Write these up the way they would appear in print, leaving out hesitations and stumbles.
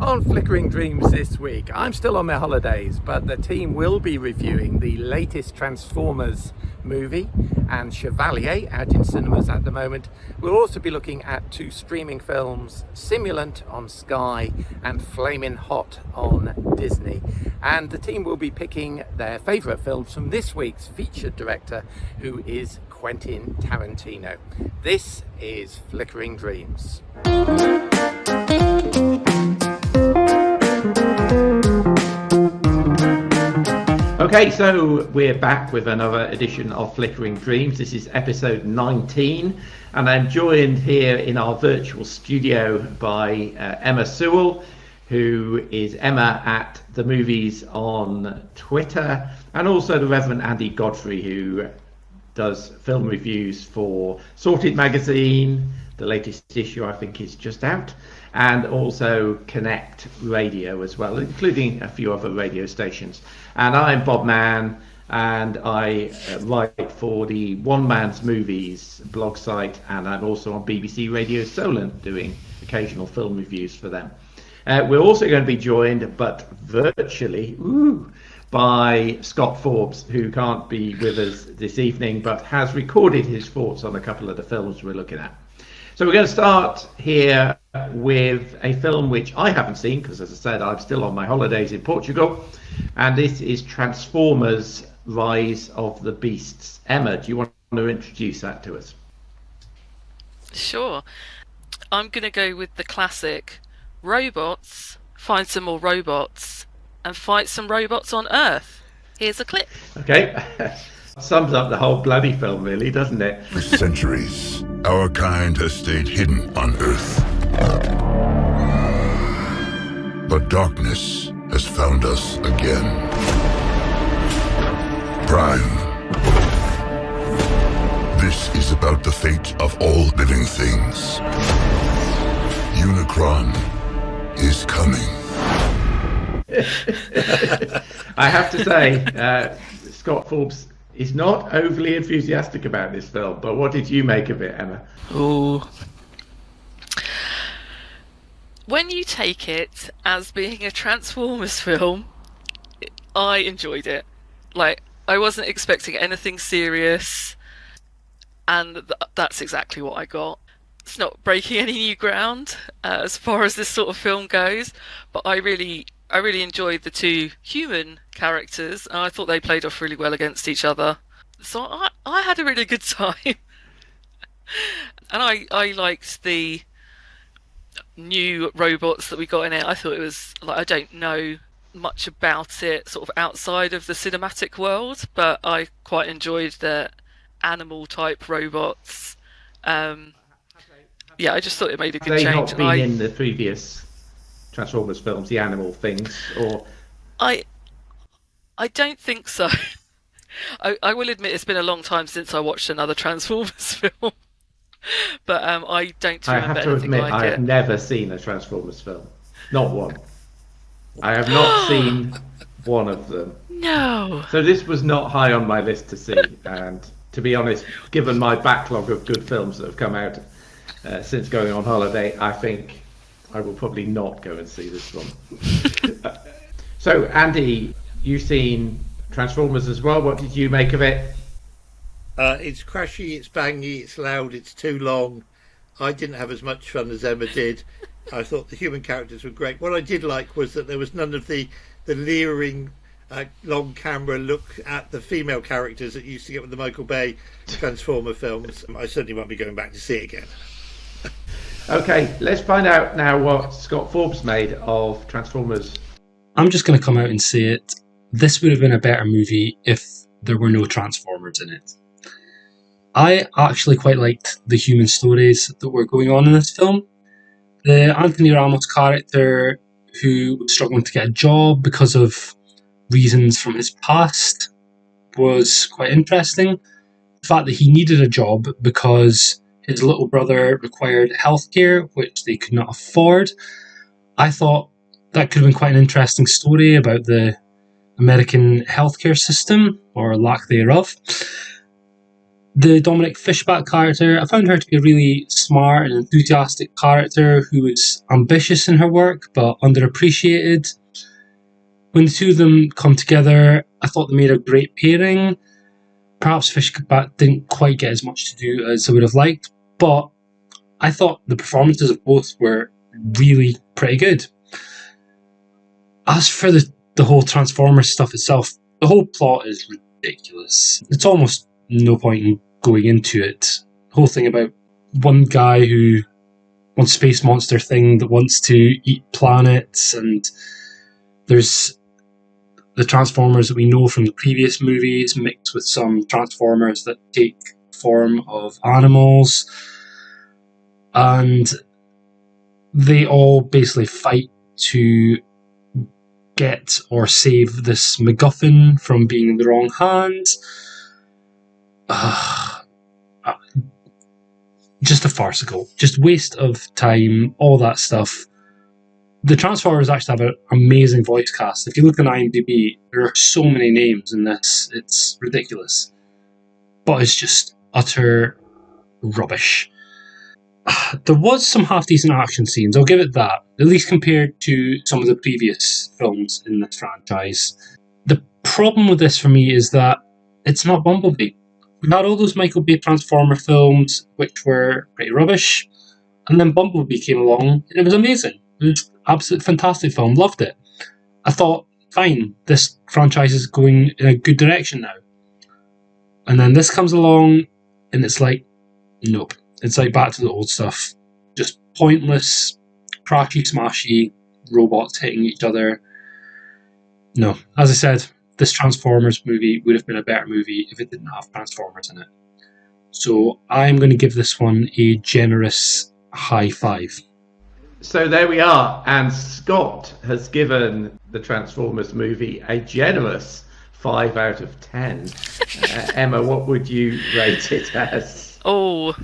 On Flickering Dreams this week, I'm still on my holidays, but the team will be reviewing the latest Transformers movie and Chevalier, out in cinemas at the moment. We'll also be looking at 2 streaming films, Simulant on Sky and Flamin Hot on Disney. And the team will be picking their favourite films from this week's featured director, who is Quentin Tarantino. This is Flickering Dreams. Okay, so we're back with another edition of Flickering Dreams. This is episode 19, and I'm joined here in our virtual studio by Emma Sewell, who is Emma at the Movies on Twitter, and also the Reverend Andy Godfrey, who does film reviews for Sorted Magazine. The latest issue, I think, is just out, and also Konnect Radio as well, including a few other radio stations. And I'm Bob Mann, and I write for the One Man's Movies blog site, and I'm also on BBC Radio Solent doing occasional film reviews for them. We're also going to be joined, but virtually, by Scott Forbes, who can't be with us this evening, but has recorded his thoughts on a couple of the films we're looking at. So we're going to start here with a film which I haven't seen, because as I said, I'm still on my holidays in Portugal, and this is Transformers Rise of the Beasts. Emma, do you want to introduce that to us? Sure. I'm going to go with the classic robots, find some more robots, and fight some robots on Earth. Here's a clip. Okay. Sums up the whole bloody film, really, doesn't it? For centuries, our kind has stayed hidden on Earth. But darkness has found us again. Prime. This is about the fate of all living things. Unicron is coming. I have to say, Scott Forbes is not overly enthusiastic about this film, but what did you make of it, Emma? Ooh. When you take it as being a Transformers film, I enjoyed it. Like, I wasn't expecting anything serious, and that's exactly what I got. It's not breaking any new ground as far as this sort of film goes, but I really enjoyed the 2 human characters, and I thought they played off really well against each other. So I had a really good time. And I liked the new robots that we got in it. I thought it was, like, I don't know much about it sort of outside of the cinematic world, but I quite enjoyed the animal type robots. Yeah, I just thought it made a good change. Have they not been in the previous Transformers films, the animal things, or? I don't think so. I will admit it's been a long time since I watched another Transformers film, but I don't remember anything like it. I have to admit, I have never seen a Transformers film, not one. I have not seen one of them. No. So this was not high on my list to see, and to be honest, given my backlog of good films that have come out since going on holiday, I think I will probably not go and see this one. So, Andy, you've seen Transformers as well. What did you make of it? It's crashy, it's bangy, it's loud, it's too long. I didn't have as much fun as Emma did. I thought the human characters were great. What I did like was that there was none of the leering long camera look at the female characters that you used to get with the Michael Bay Transformer films. I certainly won't be going back to see it again. Okay, let's find out now what Scott Forbes made of Transformers. I'm just going to come out and say it. This would have been a better movie if there were no Transformers in it. I actually quite liked the human stories that were going on in this film. The Anthony Ramos character, who was struggling to get a job because of reasons from his past, was quite interesting. The fact that he needed a job because his little brother required healthcare, which they could not afford. I thought that could have been quite an interesting story about the American healthcare system, or lack thereof. The Dominic Fishback character, I found her to be a really smart and enthusiastic character who was ambitious in her work but underappreciated. When the two of them come together, I thought they made a great pairing. Perhaps Fishback didn't quite get as much to do as I would have liked, but I thought the performances of both were really pretty good. As for the whole Transformers stuff itself, the whole plot is ridiculous. It's almost no point in going into it. The whole thing about one guy who wants a space monster thing that wants to eat planets, and there's the Transformers that we know from the previous movies mixed with some Transformers that take form of animals, and they all basically fight to get or save this MacGuffin from being in the wrong hands. Just a farcical, just waste of time, all that stuff. The Transformers actually have an amazing voice cast. If you look on IMDb, there are so many names in this, it's ridiculous. But it's just utter rubbish. There was some half-decent action scenes, I'll give it that, at least compared to some of the previous films in this franchise. The problem with this for me is that it's not Bumblebee. We had all those Michael Bay Transformer films, which were pretty rubbish, and then Bumblebee came along, and it was amazing. It was an absolutely fantastic film, loved it. I thought, fine, this franchise is going in a good direction now. And then this comes along, and it's like, nope. It's like back to the old stuff. Just pointless, crashy, smashy robots hitting each other. No, as I said, this Transformers movie would have been a better movie if it didn't have Transformers in it. So I'm going to give this one a generous high 5. So there we are, and Scott has given the Transformers movie a generous 5 out of 10. Emma, what would you rate it as? Oh,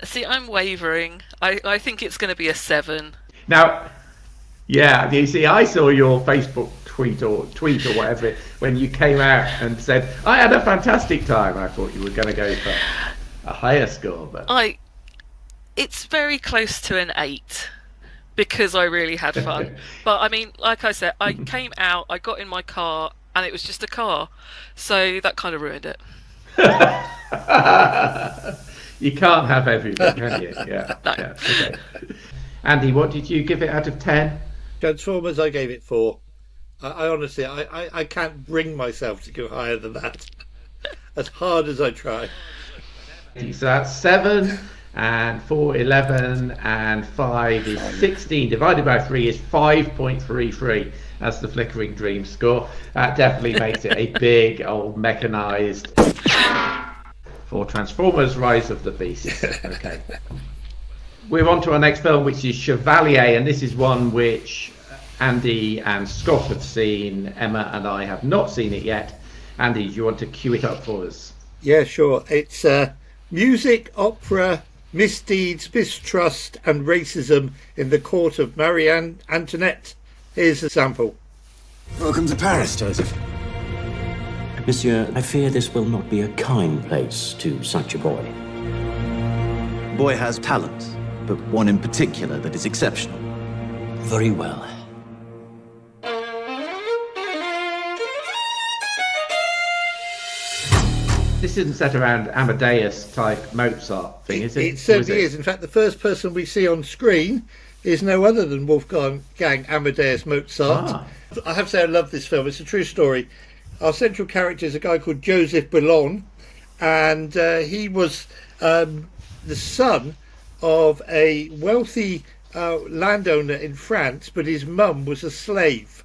see, I'm wavering. I think it's going to be a 7. Now, yeah, you see, I saw your Facebook tweet or whatever when you came out and said, I had a fantastic time. I thought you were going to go for a higher score, but it's very close to an 8 because I really had fun. But I mean, like I said, I came out, I got in my car, and it was just a car. So that kind of ruined it. You can't have everything, can you? Yeah. No. Yeah. Okay. Andy, what did you give it out of 10? Transformers, I gave it 4. I honestly, I can't bring myself to go higher than that. As hard as I try. So that's 7, and 4, 11, and 5 is 16. Divided by 3 is 5.33. That's the Flickering Dreams score. That definitely makes it a big old mechanised for Transformers Rise of the Beasts. Okay. We're on to our next film, which is Chevalier, and this is one which Andy and Scott have seen. Emma and I have not seen it yet. Andy, do you want to cue it up for us? Yeah, sure. It's music, opera, misdeeds, mistrust and racism in the court of Marie-Antoinette. Here's a sample. Welcome to Paris, Joseph. Monsieur, I fear this will not be a kind place to such a boy. The boy has talent, but one in particular that is exceptional. Very well. This isn't set around Amadeus type Mozart thing, is it? It certainly is. In fact, the first person we see on screen is no other than Wolfgang Amadeus Mozart. I have to say I love this film. It's a true story. Our central character is a guy called Joseph Boulogne, and he was the son of a wealthy landowner in France, but his mum was a slave.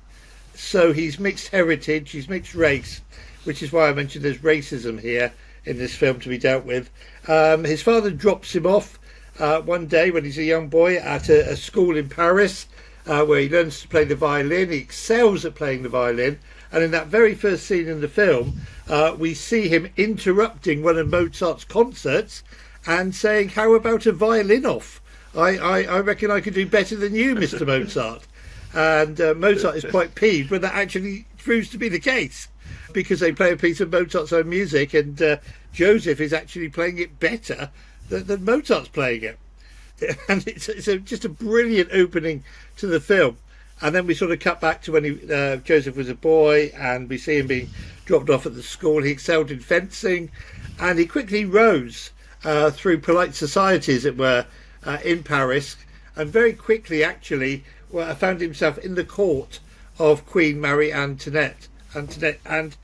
So he's mixed heritage, he's mixed race, which is why I mentioned there's racism here in this film to be dealt with. His father drops him off one day when he's a young boy at a school in Paris where he learns to play the violin. He excels at playing the violin. And in that very first scene in the film, we see him interrupting one of Mozart's concerts and saying, how about a violin off? I reckon I could do better than you, Mr. Mozart. And Mozart is quite peeved when that actually proves to be the case. because they play a piece of Mozart's own music, and Joseph is actually playing it better than Mozart's playing it. And it's just a brilliant opening to the film. And then we sort of cut back to when Joseph was a boy, and we see him being dropped off at the school. He excelled in fencing, and he quickly rose through polite society, as it were, in Paris, and very quickly actually found himself in the court of Queen Marie-Antoinette, and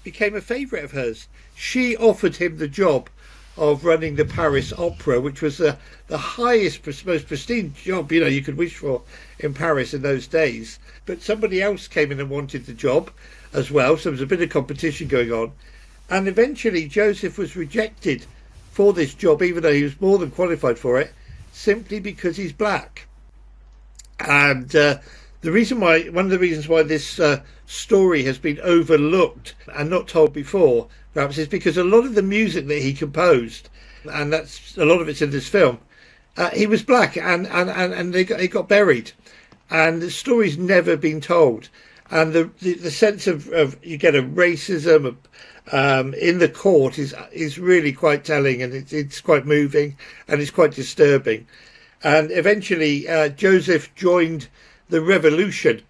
became a favourite of hers. She offered him the job of running the Paris Opera, which was the highest, most pristine job you could wish for in Paris in those days. But somebody else came in and wanted the job as well, so there was a bit of competition going on. And eventually Joseph was rejected for this job, even though he was more than qualified for it, simply because he's black. And one of the reasons why this story has been overlooked and not told before, perhaps, is because a lot of the music that he composed, and that's a lot of it's in this film, he was black, and he got buried, and the story's never been told. And the sense of you get a racism in the court is really quite telling, and it's quite moving, and it's quite disturbing. And eventually Joseph joined the revolution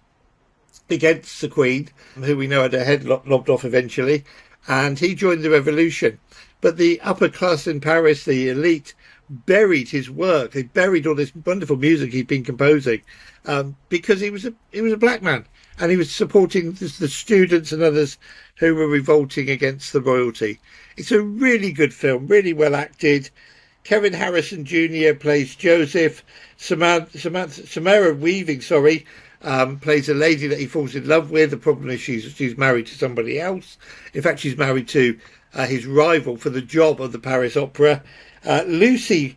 against the Queen, who we know had her head lopped off eventually, and he joined the revolution. But the upper class in Paris, the elite, buried his work. They buried all this wonderful music he'd been composing, because he was a black man, and he was supporting the students and others who were revolting against the royalty. It's a really good film, really well acted. Kevin Harrison Jr. plays Joseph. Samara Weaving, plays a lady that he falls in love with. The problem is she's married to somebody else. In fact, she's married to his rival for the job of the Paris Opera. Lucy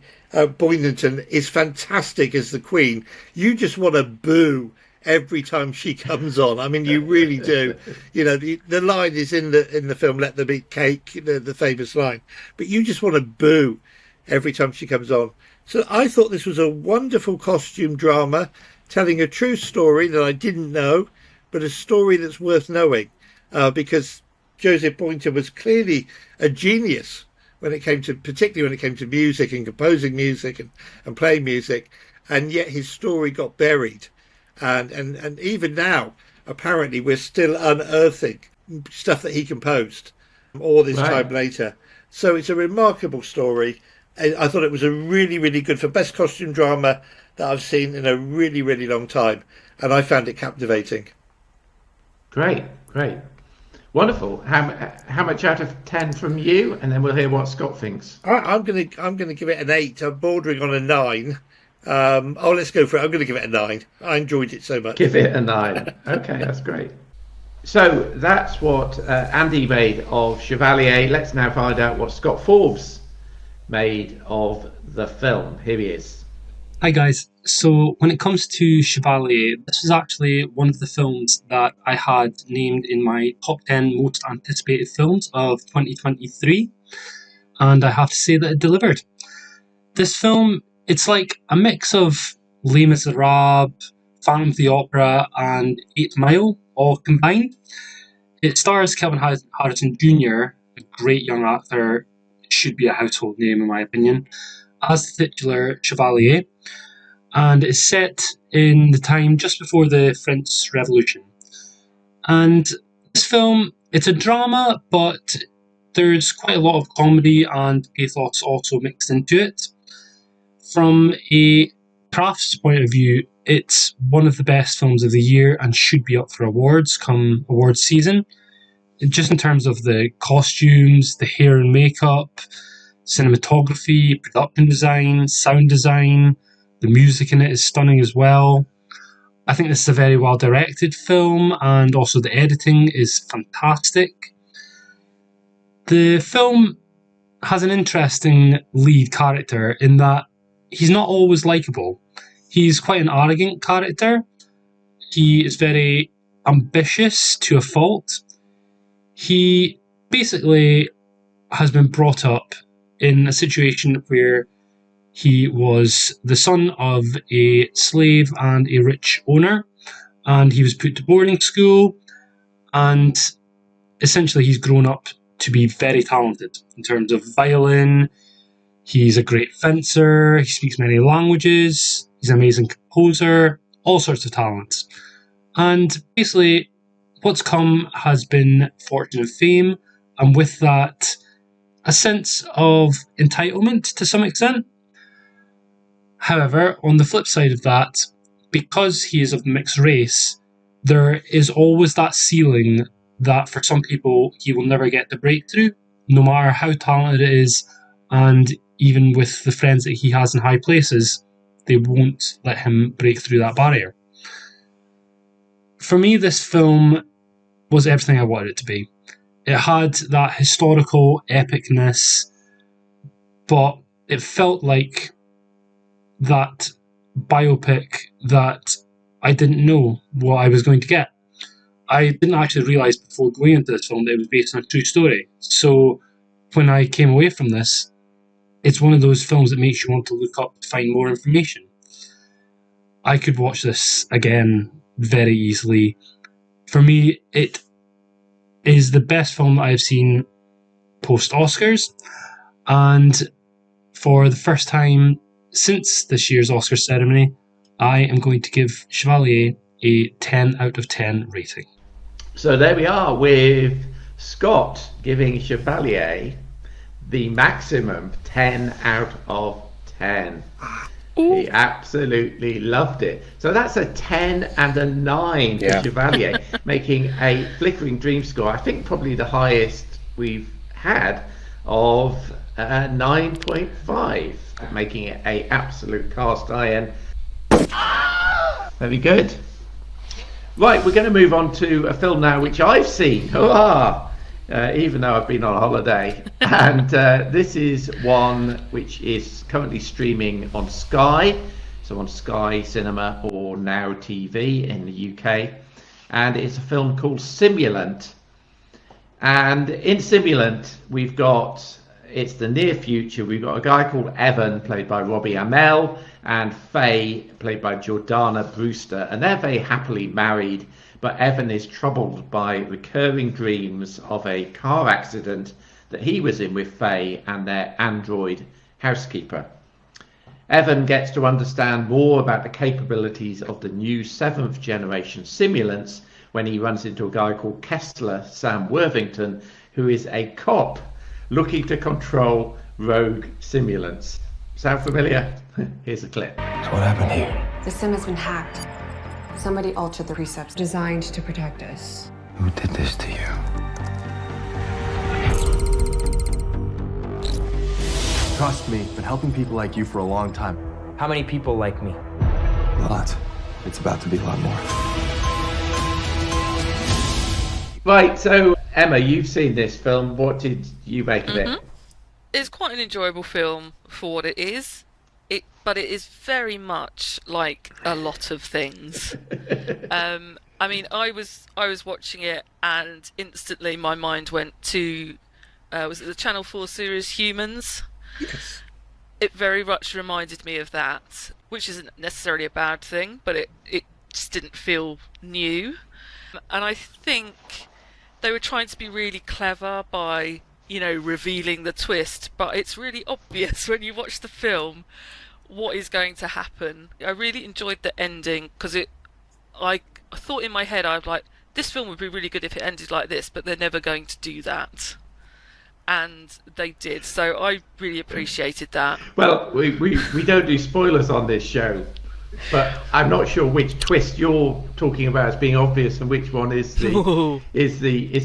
Boynton is fantastic as the Queen. You just want to boo every time she comes on. I mean, you really do. The line is in the film, "Let there be cake," the famous line. But you just want to boo every time she comes on. So I thought this was a wonderful costume drama, telling a true story that I didn't know, but a story that's worth knowing, because Joseph Boynton was clearly a genius particularly when it came to music and composing music and playing music, and yet his story got buried. And even now, apparently, we're still unearthing stuff that he composed all this time later. So it's a remarkable story. I thought it was a really, really good, for best costume drama that I've seen in a really, really long time, and I found it captivating. Great. Wonderful. How much out of 10 from you? And then we'll hear what Scott thinks. I'm gonna give it an 8. I'm bordering on a 9. Let's go for it. I'm going to give it a 9. I enjoyed it so much. Give it a 9. Okay, that's great. So that's what Andy made of Chevalier. Let's now find out what Scott Forbes made of the film. Here he is. Hi guys. So when it comes to Chevalier, this was actually one of the films that I had named in my top 10 most anticipated films of 2023, and I have to say that it delivered. This film, it's like a mix of Les Miserables, Phantom of the Opera, and 8 Mile all combined. It stars Kevin Harrison Jr., a great young actor, should be a household name in my opinion, as the titular Chevalier, and it's set in the time just before the French Revolution. And this film, it's a drama, but there's quite a lot of comedy and pathos also mixed into it. From a crafts point of view, it's one of the best films of the year and should be up for awards come awards season. Just in terms of the costumes, the hair and makeup, cinematography, production design, sound design, the music in it is stunning as well. I think this is a very well directed film, and also the editing is fantastic. The film has an interesting lead character in that he's not always likeable. He's quite an arrogant character. He is very ambitious to a fault. He basically has been brought up in a situation where he was the son of a slave and a rich owner, and he was put to boarding school, and essentially he's grown up to be very talented in terms of violin. He's a great fencer. He speaks many languages. He's an amazing composer. All sorts of talents. And basically, what's come has been fortune and fame, and with that, a sense of entitlement to some extent. However, on the flip side of that, because he is of mixed race, there is always that ceiling that for some people he will never get to break through, no matter how talented it is, and even with the friends that he has in high places, they won't let him break through that barrier. For me, this film was everything I wanted it to be. It had that historical epicness, but it felt like that biopic that I didn't know what I was going to get. I didn't actually realise before going into this film that it was based on a true story. So when I came away from this, it's one of those films that makes you want to look up to find more information. I could watch this again very easily. For me, it is the best film that I've seen post-Oscars, and for the first time since this year's Oscar ceremony, I am going to give Chevalier a 10 out of 10 rating. So there we are with Scott giving Chevalier the maximum 10 out of 10. Ooh. He absolutely loved it. So that's a 10 and a 9 for Chevalier, making a Flickering Dreams score, I think probably the highest we've had, of 9.5, making it a absolute cast iron. Very good. Right, we're going to move on to a film now which I've seen. Hurrah! Even though I've been on holiday. And this is one which is currently streaming on Sky, so on Sky Cinema or Now TV in the UK. And it's a film called Simulant. And in Simulant, we've got, it's the near future, we've got a guy called Evan, played by Robbie Amell, and Faye, played by Jordana Brewster. And they're very happily married. But Evan is troubled by recurring dreams of a car accident that he was in with Faye and their android housekeeper. Evan gets to understand more about the capabilities of the new 7th generation simulants when he runs into a guy called Kessler Sam Worthington, who is a cop looking to control rogue simulants. Sound familiar? Here's a clip. So what happened here? The sim has been hacked. Somebody altered the precepts designed to protect us. Who did this to you? Trust me, been helping people like you for a long time. How many people like me? Lots. It's about to be a lot more. Right, so Emma, you've seen this film. What did you make of it? It's quite an enjoyable film for what it is. But it is very much like a lot of things. I mean, I was watching it and instantly my mind went to, was it the Channel 4 series Humans? Yes. It very much reminded me of that, which isn't necessarily a bad thing, but it just didn't feel new. And I think they were trying to be really clever by, revealing the twist, but it's really obvious when you watch the film what is going to happen. I really enjoyed the ending because I thought in my head, I was like, this film would be really good if it ended like this, but they're never going to do that. And they did, so I really appreciated that. Well, we don't do spoilers on this show, but I'm not sure which twist you're talking about as being obvious and which one is the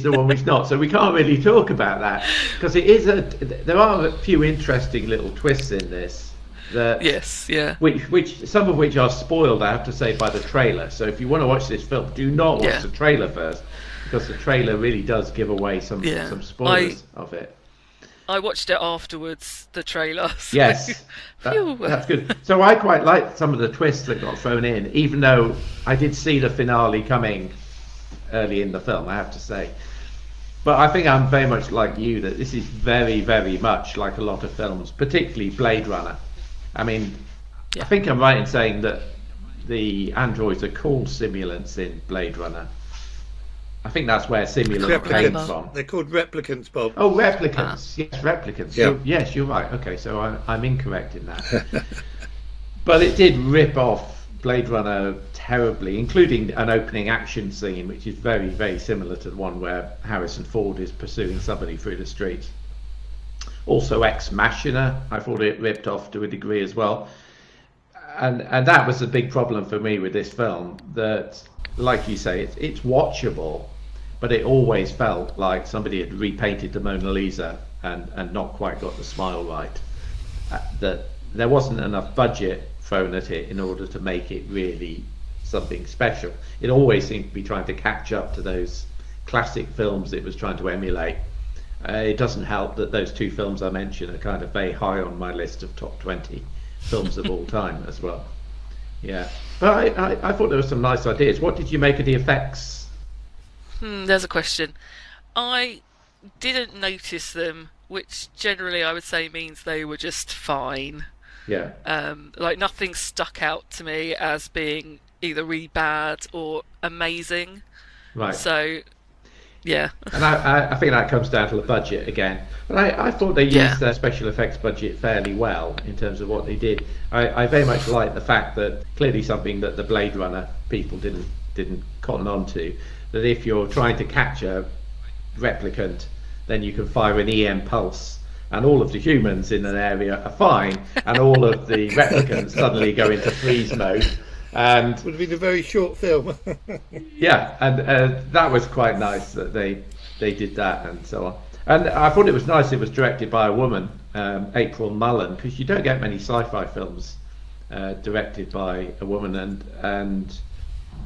one which not. So we can't really talk about that because there are a few interesting little twists in this. Yes, yeah. Which some of which are spoiled, I have to say, by the trailer. So if you want to watch this film, do not watch the trailer first, because the trailer really does give away some spoilers of it. I watched it afterwards, the trailer. So. Yes, that's good. So I quite liked some of the twists that got thrown in, even though I did see the finale coming early in the film, I have to say. But I think I'm very much like you, that this is very, very much like a lot of films, particularly Blade Runner. I mean, I think I'm right in saying that the androids are called simulants in Blade Runner. I think that's where Simulant came from. They're called replicants, Bob. Oh, replicants. Yes, replicants. Yeah. Yes, you're right. Okay, so I'm incorrect in that. But it did rip off Blade Runner terribly, including an opening action scene, which is very, very similar to the one where Harrison Ford is pursuing somebody through the streets. Also, Ex Machina, I thought it ripped off to a degree as well. And that was the big problem for me with this film, that, like you say, it's watchable, but it always felt like somebody had repainted the Mona Lisa and not quite got the smile right. That there wasn't enough budget thrown at it in order to make it really something special. It always seemed to be trying to catch up to those classic films it was trying to emulate. It doesn't help that those two films I mentioned are kind of very high on my list of top 20 films of all time as well. Yeah, but I thought there were some nice ideas. What did you make of the effects? There's a question. I didn't notice them, which generally I would say means they were just fine. Yeah. Like nothing stuck out to me as being either really bad or amazing. Right. So, yeah. And I think that comes down to the budget again. But I thought they used their special effects budget fairly well in terms of what they did. I very much like the fact that clearly something that the Blade Runner people didn't cotton on to, that if you're trying to catch a replicant, then you can fire an EM pulse and all of the humans in an area are fine, and all of the replicants suddenly go into freeze mode. And would have been a very short film. Yeah, and that was quite nice that they did that and so on. And I thought it was nice it was directed by a woman, April Mullen, because you don't get many sci-fi films directed by a woman, and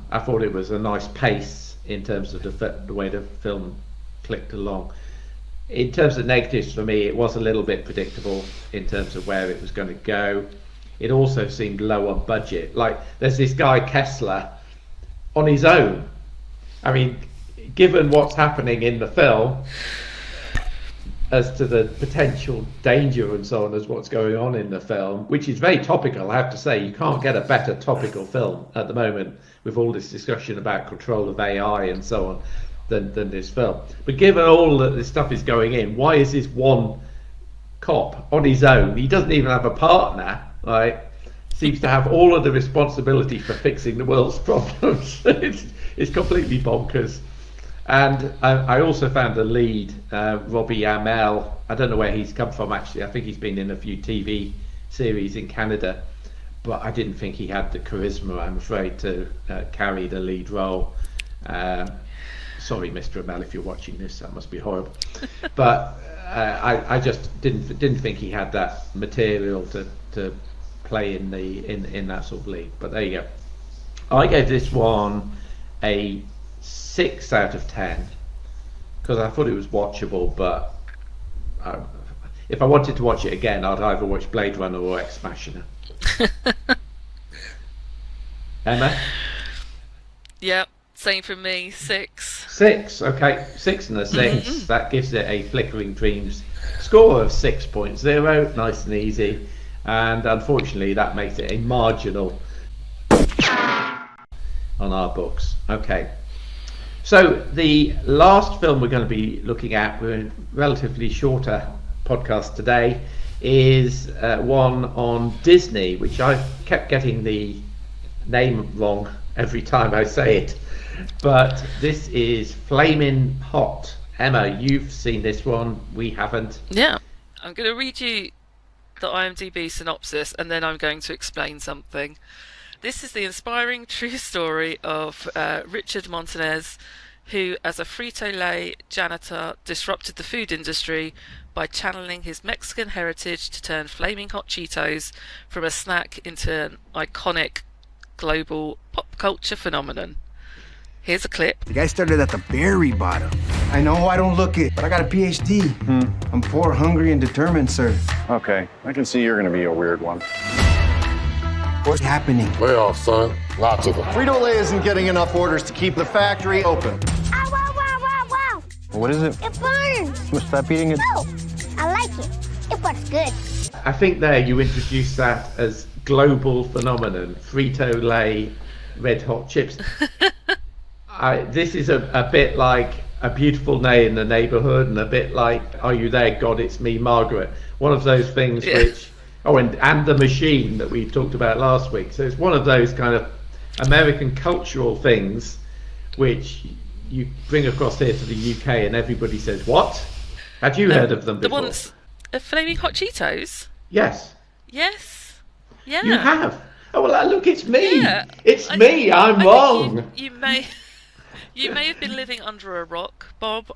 I thought it was a nice pace in terms of the way the film clicked along. In terms of negatives for me, it was a little bit predictable in terms of where it was going to go. It also seemed low on budget. Like, there's this guy Kessler on his own. I mean, given what's happening in the film as to the potential danger and so on as what's going on in the film, which is very topical, I have to say. You can't get a better topical film at the moment with all this discussion about control of AI and so on than this film. But given all that this stuff is going in, why is this one cop on his own? He doesn't even have a partner, right? Seems to have all of the responsibility for fixing the world's problems. It's completely bonkers. And I also found the lead, Robbie Amell. I don't know where he's come from actually. I think he's been in a few TV series in Canada, but I didn't think he had the charisma, I'm afraid, to carry the lead role. Sorry, Mr. Amell, if you're watching this, that must be horrible. But I just didn't think he had that material to play in that sort of league. But there you go. I gave this one a 6 out of 10 because I thought it was watchable, but if I wanted to watch it again, I'd either watch Blade Runner or Ex Machina. Emma? Yeah, same for me. 6. 6, okay, 6 and a 6. That gives it a Flickering Dreams score of 6.0, nice and easy. And unfortunately, that makes it a marginal on our books. Okay. So the last film we're going to be looking at, we're in a relatively shorter podcast today, is one on Disney, which I've kept getting the name wrong every time I say it. But this is Flamin Hot. Emma, you've seen this one. We haven't. Yeah. I'm going to read you the IMDb synopsis and then I'm going to explain something. This is the inspiring true story of Richard Montanez, who as a Frito-Lay janitor disrupted the food industry by channeling his Mexican heritage to turn Flaming Hot Cheetos from a snack into an iconic global pop culture phenomenon. Here's a clip. The guy started at the very bottom. I know I don't look it, but I got a PhD. I'm poor, hungry, and determined, sir. Okay, I can see you're gonna be a weird one. What's happening? Layoffs, son. Lots of them. Frito-Lay isn't getting enough orders to keep the factory open. Ow, wow, wow, wow, wow. What is it? It burns. Must stop eating it? No, I like it. It works good. I think there you introduced that as global phenomenon, Frito-Lay red hot chips. this is a bit like A Beautiful Day in the Neighborhood, and a bit like Are You There, God, It's Me, Margaret. One of those things which, and The Machine that we talked about last week. So it's one of those kind of American cultural things which you bring across here to the UK, and everybody says, "What? Had you heard of them before?" The ones, Flaming Hot Cheetos. Yes. Yes. Yeah. You have. Oh well, look, it's me. Yeah. It's me. I'm wrong. You may have been living under a rock, Bob.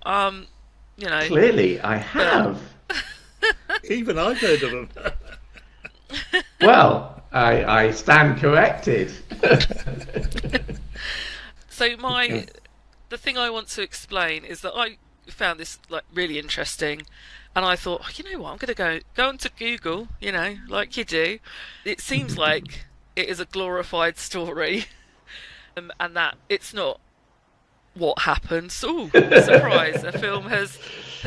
Clearly, I have. Even I've heard of them. Well, I stand corrected. So the thing I want to explain is that I found this really interesting, and I thought, you know what, I'm going to go onto Google, like you do. It seems like it is a glorified story, and that it's not what happened. So, surprise! A film has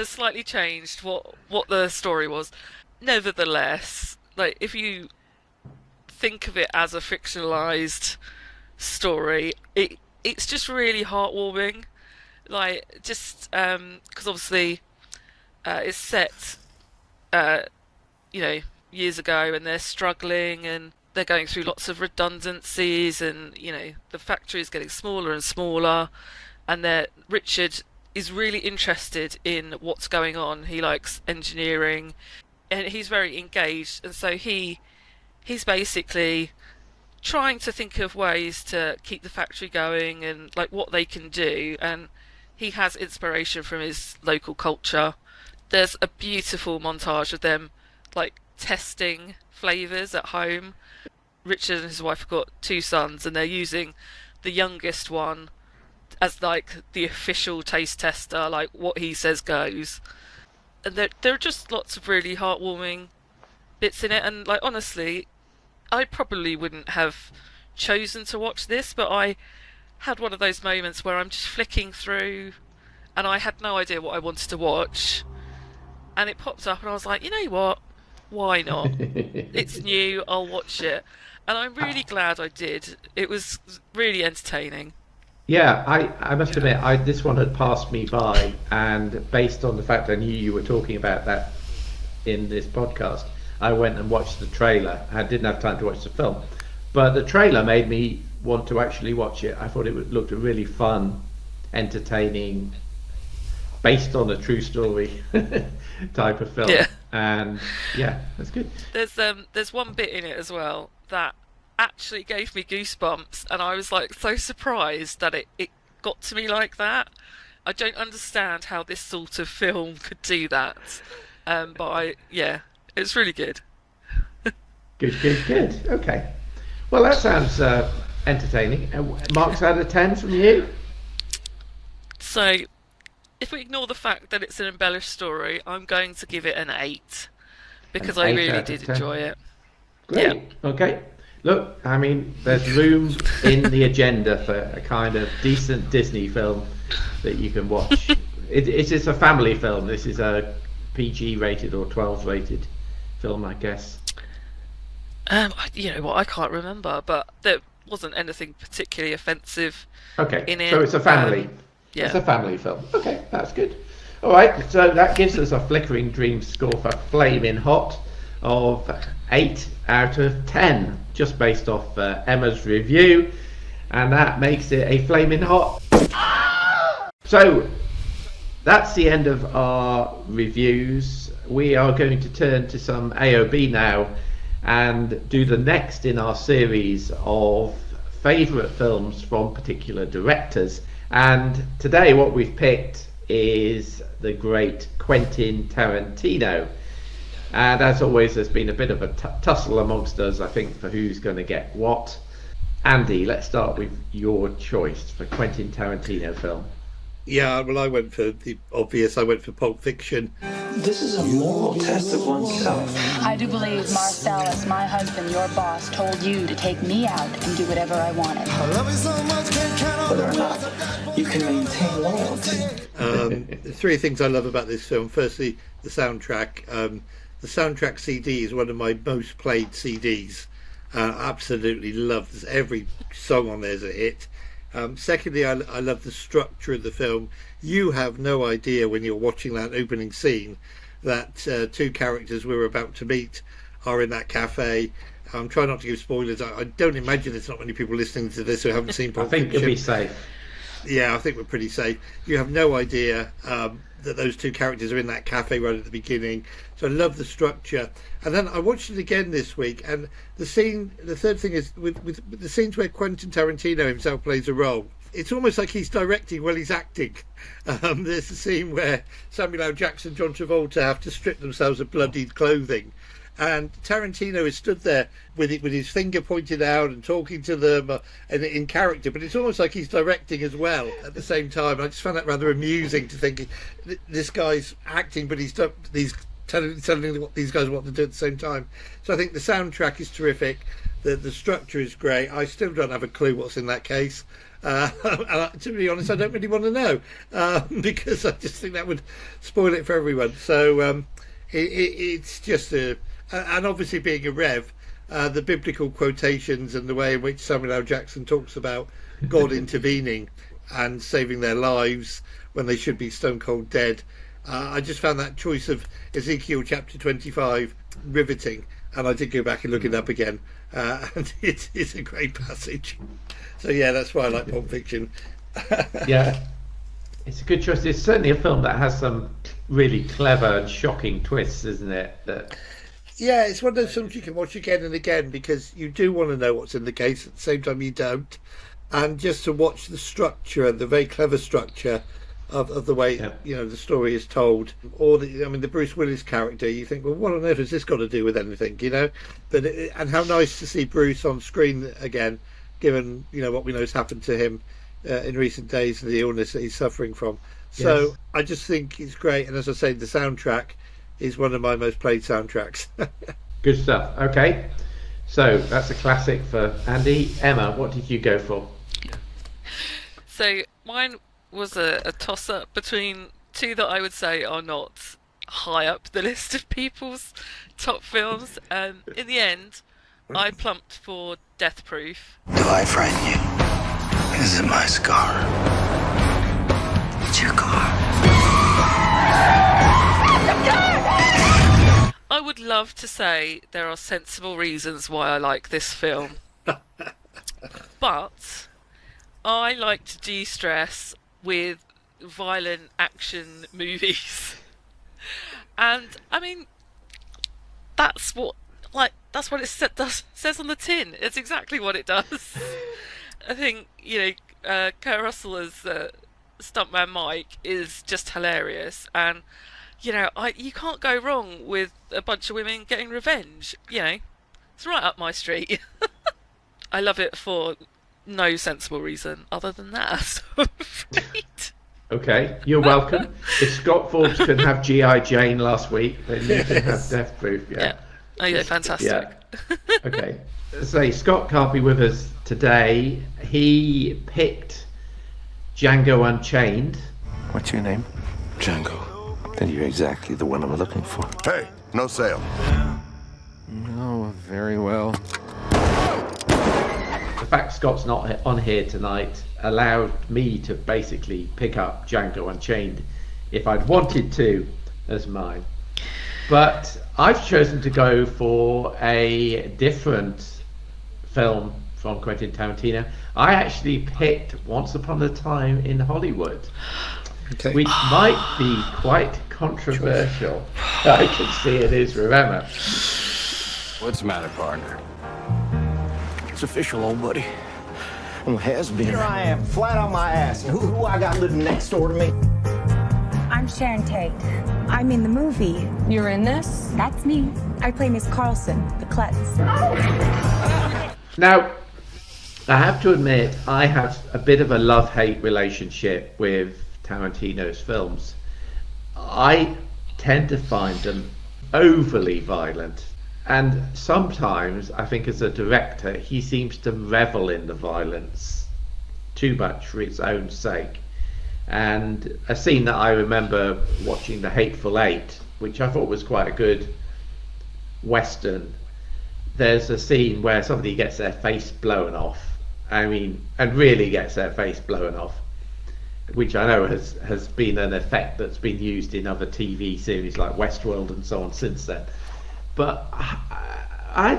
slightly changed what the story was. Nevertheless, if you think of it as a fictionalized story, it's just really heartwarming. Because obviously it's set, years ago, and they're struggling and they're going through lots of redundancies, and the factory is getting smaller and smaller, and Richard is really interested in what's going on. He likes engineering, and he's very engaged, and so he's basically trying to think of ways to keep the factory going and what they can do, and he has inspiration from his local culture. There's a beautiful montage of them testing flavors at home. Richard and his wife have got 2 sons, and they're using the youngest one as the official taste tester, what he says goes. And there are just lots of really heartwarming bits in it, and honestly, I probably wouldn't have chosen to watch this, but I had one of those moments where I'm just flicking through and I had no idea what I wanted to watch, and it popped up and I was like, you know what, why not? It's new, I'll watch it. And I'm really glad I did. It was really entertaining. Yeah, I must admit, this one had passed me by, and based on the fact I knew you were talking about that in this podcast, I went and watched the trailer. I didn't have time to watch the film, but the trailer made me want to actually watch it. I thought it looked a really fun, entertaining, based on a true story type of film. Yeah. And yeah, that's good. There's one bit in it as well that actually gave me goosebumps, and I was so surprised that it got to me like that. I don't understand how this sort of film could do that, but it's really good. Good. Okay. Well, that sounds entertaining. Marks out of 10 from you? So, if we ignore the fact that it's an embellished story, I'm going to give it an 8, because I really did enjoy it. Great. Yeah. Okay. Look, I mean, there's room in the agenda for a kind of decent Disney film that you can watch. It's a family film. This is a PG rated or 12 rated film, I guess. You know what, I can't remember, but there wasn't anything particularly offensive in it. So it's a family. Yeah. It's a family film. Okay, that's good. All right, so that gives us a Flickering Dreams score for Flamin Hot of 8 out of 10, just based off Emma's review, and that makes it a Flamin Hot. So that's the end of our reviews. We are going to turn to some AOB now and do the next in our series of favourite films from particular directors. And today what we've picked is the great Quentin Tarantino. And as always, there's been a bit of a tussle amongst us, I think, for who's going to get what. Andy, let's start with your choice for Quentin Tarantino film. Yeah, well, I went for the obvious. I went for Pulp Fiction. This is a moral test of oneself. I do believe Marcellus, my husband, your boss, told you to take me out and do whatever I wanted. I love you so much, can't count on whether or not you can maintain loyalty. The 3 things I love about this film. Firstly, the soundtrack. The soundtrack CD is one of my most played CDs. Absolutely love this. Every song on there is a hit. Secondly, I love the structure of the film. You have no idea when you're watching that opening scene that two characters we're about to meet are in that cafe. I'm trying not to give spoilers. I don't imagine there's not many people listening to this who haven't seen Pulp Fiction. I think you'll be safe. Yeah, I think we're pretty safe. You have no idea that those two characters are in that cafe right at the beginning. So I love the structure. And then I watched it again this week, and the third thing is with the scenes where Quentin Tarantino himself plays a role. It's almost like he's directing while he's acting. There's a scene where Samuel L. Jackson and John Travolta have to strip themselves of bloodied clothing. And Tarantino is stood there with his finger pointed out and talking to them and in character, but it's almost like he's directing as well at the same time. I just found that rather amusing to think this guy's acting, but he's telling what these guys want to do at the same time. So I think the soundtrack is terrific. The structure is great. I still don't have a clue what's in that case. And to be honest, I don't really want to know because I just think that would spoil it for everyone. So it's just and obviously being a Rev, the biblical quotations and the way in which Samuel L. Jackson talks about God intervening and saving their lives when they should be stone cold dead. I just found that choice of Ezekiel chapter 25 riveting, and I did go back and look it up again, and it's a great passage. So yeah, that's why I like Pulp Fiction. Yeah, it's a good choice. It's certainly a film that has some really clever and shocking twists, isn't it? Yeah, it's one of those films you can watch again and again because you do want to know what's in the case. At the same time, you don't. And just to watch the structure, the very clever structure of the way the story is told, or the Bruce Willis character, you think, well, what on earth has this got to do with anything? But and how nice to see Bruce on screen again, given what we know has happened to him in recent days and the illness that he's suffering from. So yes. I just think it's great, and as I say, the soundtrack is one of my most played soundtracks. Good stuff. Okay, so that's a classic for Andy. Emma, what did you go for? So mine was a toss-up between two that I would say are not high up the list of people's top films. In the end, I plumped for Death Proof. Do I frighten you? Is it my scar? It's your car. I would love to say there are sensible reasons why I like this film. But I like to de-stress with violent action movies. And I mean, that's what it says on the tin. It's exactly what it does. I think Kurt Russell as Stuntman Mike is just hilarious, and you can't go wrong with a bunch of women getting revenge. It's right up my street. I love it for no sensible reason other than that. Okay, you're welcome. If Scott Forbes could have G.I. Jane last week, then you can have Death Proof. Yeah. Oh yeah, fantastic. Yeah. Okay. So Scott can't be with us today. He picked Django Unchained. What's your name? Django. Then you're exactly the one I'm looking for. Hey, no sale. Oh, very well. The fact Scott's not on here tonight allowed me to basically pick up Django Unchained if I'd wanted to as mine. But I've chosen to go for a different film from Quentin Tarantino. I actually picked Once Upon a Time in Hollywood, which might be quite controversial. I can see it is, remember. What's the matter, partner? It's official, old buddy. I'm a has-been. Here I am, flat on my ass. And who I got living next door to me? I'm Sharon Tate. I'm in the movie. You're in this? That's me. I play Miss Carlson, the klutz. Now, I have to admit, I have a bit of a love-hate relationship with Tarantino's films. I tend to find them overly violent, and sometimes I think as a director he seems to revel in the violence too much for its own sake. And a scene that I remember watching, The Hateful Eight, which I thought was quite a good western, there's a scene where somebody gets their face blown off I mean, and really gets their face blown off, which I know has been an effect that's been used in other TV series like Westworld and so on since then. But I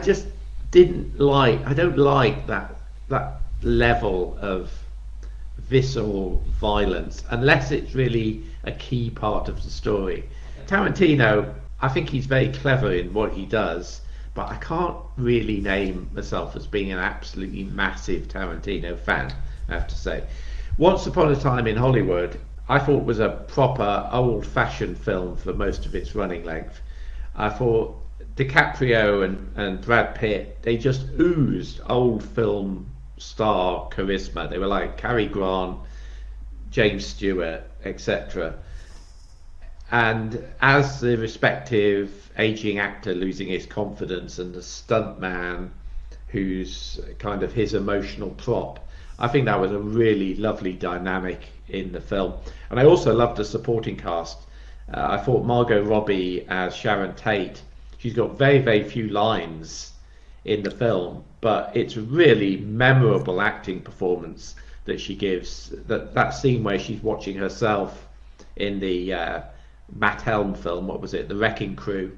just didn't like. I don't like that level of visceral violence unless it's really a key part of the story. Tarantino, I think he's very clever in what he does, but I can't really name myself as being an absolutely massive Tarantino fan, I have to say. Once Upon a Time in Hollywood, I thought was a proper old-fashioned film for most of its running length. I thought DiCaprio and Brad Pitt, they just oozed old film star charisma. They were like Cary Grant, James Stewart, etc. And as the respective aging actor losing his confidence and the stuntman who's kind of his emotional prop, I think that was a really lovely dynamic in the film. And I also loved the supporting cast. I thought Margot Robbie as Sharon Tate, she's got very, very few lines in the film, but it's a really memorable acting performance that she gives. That scene where she's watching herself in the Matt Helm film, what was it, The Wrecking Crew,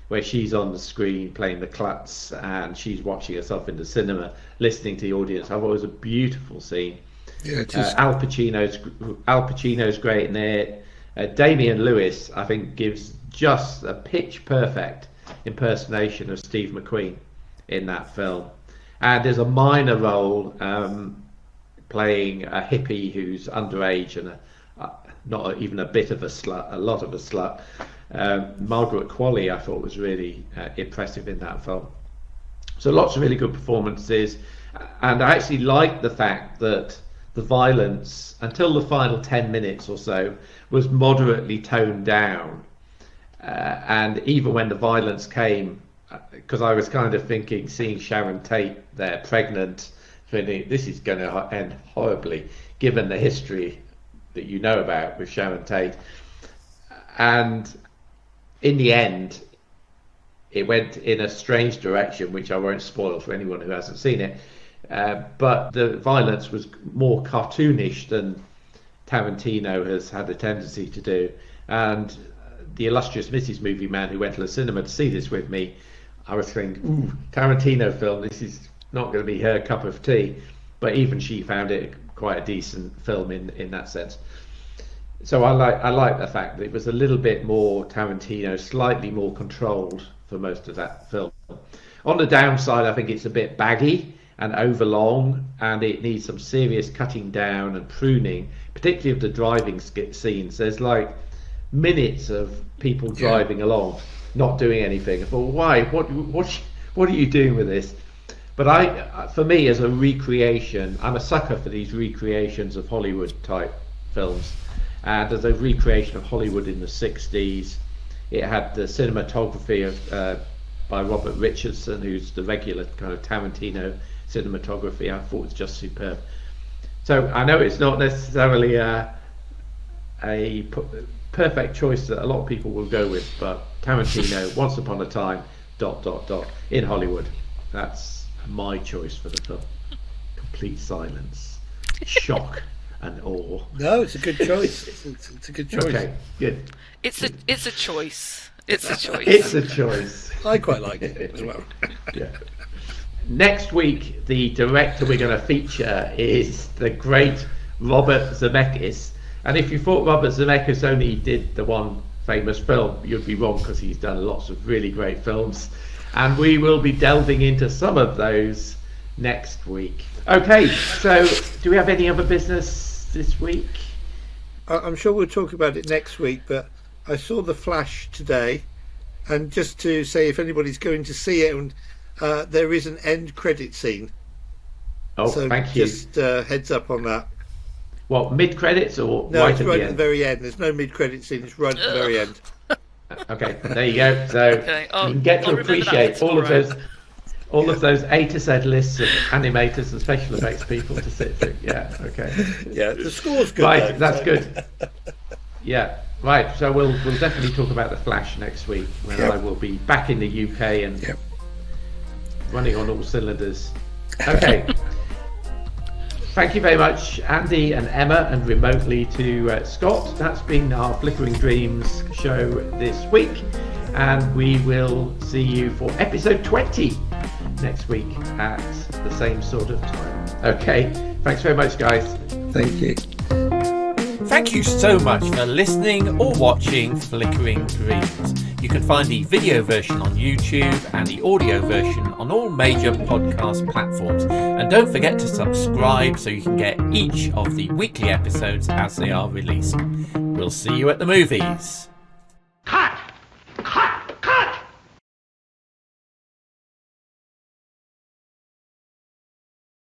where she's on the screen playing the klutz and she's watching herself in the cinema, listening to the audience. I thought it was a beautiful scene. Yeah, it is. Al Pacino's great in it. Damian Lewis, I think, gives just a pitch perfect impersonation of Steve McQueen in that film. And there's a minor role playing a hippie who's underage and not even a bit of a slut, a lot of a slut. Margaret Qualley, I thought, was really impressive in that film. So lots of really good performances, and I actually like the fact that the violence, until the final 10 minutes or so, was moderately toned down. And even when the violence came, because I was kind of thinking, seeing Sharon Tate there pregnant, thinking this is going to end horribly, given the history that you know about with Sharon Tate. And in the end, it went in a strange direction, which I won't spoil for anyone who hasn't seen it. But the violence was more cartoonish than Tarantino has had a tendency to do. And the illustrious Mrs. Movie Man, who went to the cinema to see this with me, I was thinking, ooh, Tarantino film, this is not going to be her cup of tea. But even she found it quite a decent film in that sense. So I like the fact that it was a little bit more Tarantino, slightly more controlled for most of that film. On the downside, I think it's a bit baggy and overlong, and it needs some serious cutting down and pruning, particularly of the driving scenes. There's like minutes of people driving along, not doing anything. I thought, why? What are you doing with this? But for me, as a recreation, I'm a sucker for these recreations of Hollywood type films. And as a recreation of Hollywood in the 60s, it had the cinematography of by Robert Richardson, who's the regular kind of Tarantino cinematography. I thought it was just superb. So I know it's not necessarily a perfect choice that a lot of people will go with, but Tarantino, Once Upon a Time, ... in Hollywood. That's my choice for the film. Complete silence, shock and awe. No, it's a good choice. It's a good choice. Okay, good. It's a choice. It's a choice. It's a choice. I quite like it as well. Yeah. Next week, the director we're going to feature is the great Robert Zemeckis. And if you thought Robert Zemeckis only did the one famous film, you'd be wrong, because he's done lots of really great films. And we will be delving into some of those next week. Okay, so do we have any other business this week? I'm sure we'll talk about it next week, but I saw The Flash today, and just to say, if anybody's going to see it, and there is an end credit scene. Oh, so thank you. Just heads up on that. What, mid-credits or no, right it's at right the at end? the very end. There's no mid-credit scene. It's right at the very end. Okay, there you go. So Okay, you can get to appreciate all of those A to Z lists of animators and special effects people to sit through. Yeah, okay. Yeah, the score's good. Right, though, that's so. good. Yeah, right. So we'll definitely talk about The Flash next week, when I will be back in the UK and running on all cylinders. Okay. Thank you very much, Andy and Emma, and remotely to Scott. That's been our Flickering Dreams show this week, and we will see you for episode 20 next week at the same sort of time. Okay, thanks very much, guys. Thank you. Thank you so much for listening or watching Flickering Dreams. You can find the video version on YouTube and the audio version on all major podcast platforms. And don't forget to subscribe so you can get each of the weekly episodes as they are released. We'll see you at the movies.